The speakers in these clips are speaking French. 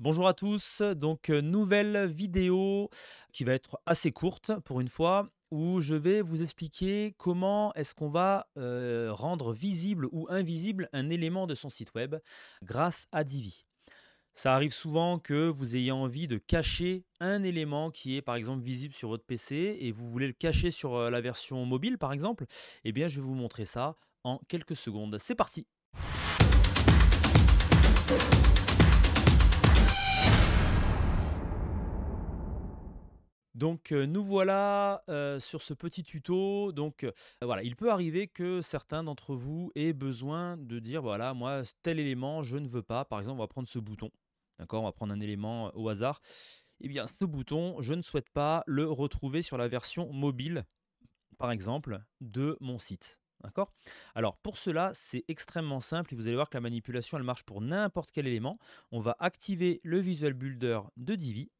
Bonjour à tous, donc nouvelle vidéo qui va être assez courte pour une fois, où je vais vous expliquer comment est-ce qu'on va rendre visible ou invisible un élément de son site web grâce à Divi. Ça arrive souvent que vous ayez envie de cacher un élément qui est par exemple visible sur votre PC et vous voulez le cacher sur la version mobile par exemple. Eh bien je vais vous montrer ça en quelques secondes. C'est parti. Donc, nous voilà, sur ce petit tuto. Donc, voilà, il peut arriver que certains d'entre vous aient besoin de dire: «Voilà, moi, tel élément, je ne veux pas». Par exemple, on va prendre ce bouton, d'accord? On va prendre un élément, au hasard. Eh bien, ce bouton, je ne souhaite pas le retrouver sur la version mobile, par exemple, de mon site, d'accord? Alors pour cela, c'est extrêmement simple et vous allez voir que la manipulation, elle marche pour n'importe quel élément. On va activer le Visual Builder de Divi.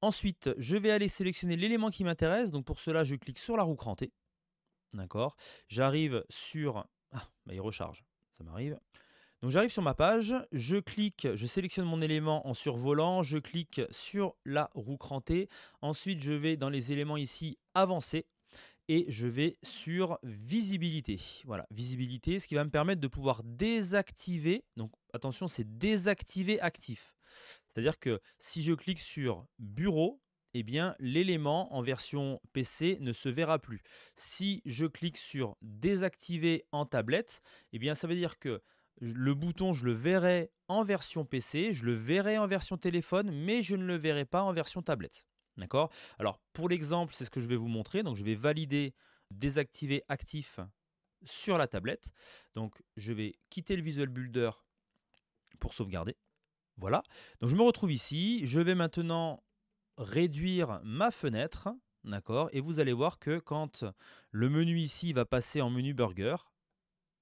Ensuite, je vais aller sélectionner l'élément qui m'intéresse. Donc pour cela, je clique sur la roue crantée. D'accord. J'arrive sur... Ah, bah, il recharge. Ça m'arrive. Donc j'arrive sur ma page, je clique, je sélectionne mon élément en survolant, je clique sur la roue crantée. Ensuite, je vais dans les éléments ici avancer et je vais sur visibilité. Voilà, visibilité, ce qui va me permettre de pouvoir désactiver. Donc attention, c'est désactiver actif. C'est-à-dire que si je clique sur bureau, eh bien l'élément en version PC ne se verra plus. Si je clique sur désactiver en tablette, eh bien ça veut dire que le bouton, je le verrai en version PC, je le verrai en version téléphone, mais je ne le verrai pas en version tablette. D'accord? Alors, pour l'exemple, c'est ce que je vais vous montrer. Donc, je vais valider désactiver actif sur la tablette. Donc, je vais quitter le Visual Builder pour sauvegarder. Voilà. Donc, je me retrouve ici. Je vais maintenant réduire ma fenêtre. D'accord? Et vous allez voir que quand le menu ici va passer en menu burger,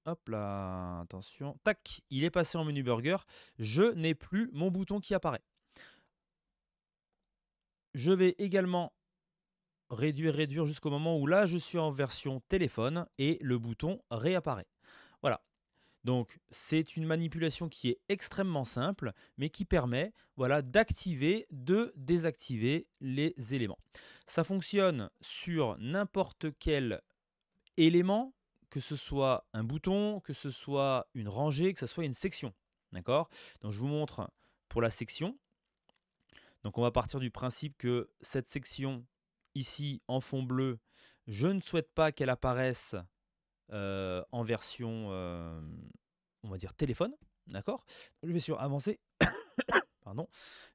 hop là, attention, tac, il est passé en menu burger, je n'ai plus mon bouton qui apparaît. Je vais également réduire jusqu'au moment où là, je suis en version téléphone et le bouton réapparaît. Voilà. Donc, c'est une manipulation qui est extrêmement simple, mais qui permet, voilà, d'activer, de désactiver les éléments. Ça fonctionne sur n'importe quel élément, que ce soit un bouton, que ce soit une rangée, que ce soit une section. D'accord? Donc, je vous montre pour la section. Donc on va partir du principe que cette section ici en fond bleu, je ne souhaite pas qu'elle apparaisse en version, on va dire téléphone, d'accord? Je vais sur avancer, pardon,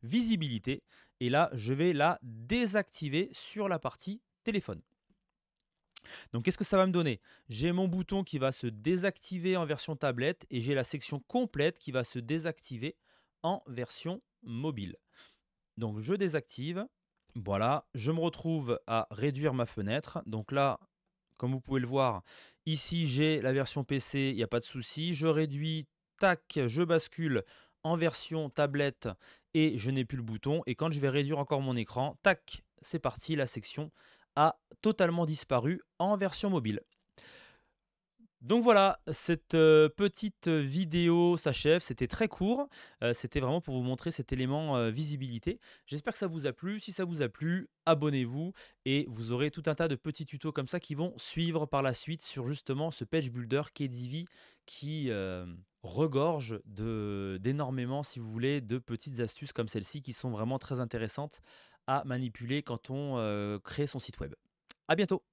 visibilité, et là je vais la désactiver sur la partie téléphone. Donc qu'est-ce que ça va me donner? J'ai mon bouton qui va se désactiver en version tablette et j'ai la section complète qui va se désactiver en version mobile. Donc je désactive. Voilà, je me retrouve à réduire ma fenêtre. Donc là, comme vous pouvez le voir, ici j'ai la version PC, il n'y a pas de souci. Je réduis, tac, je bascule en version tablette et je n'ai plus le bouton. Et quand je vais réduire encore mon écran, tac, c'est parti, la section a totalement disparu en version mobile. Donc voilà, cette petite vidéo s'achève. C'était très court, c'était vraiment pour vous montrer cet élément, visibilité. J'espère que ça vous a plu. Si ça vous a plu, abonnez-vous et vous aurez tout un tas de petits tutos comme ça qui vont suivre par la suite sur justement ce page builder qu'est Divi qui, regorge d'énormément, si vous voulez, de petites astuces comme celle-ci qui sont vraiment très intéressantes à manipuler quand on, crée son site web. À bientôt!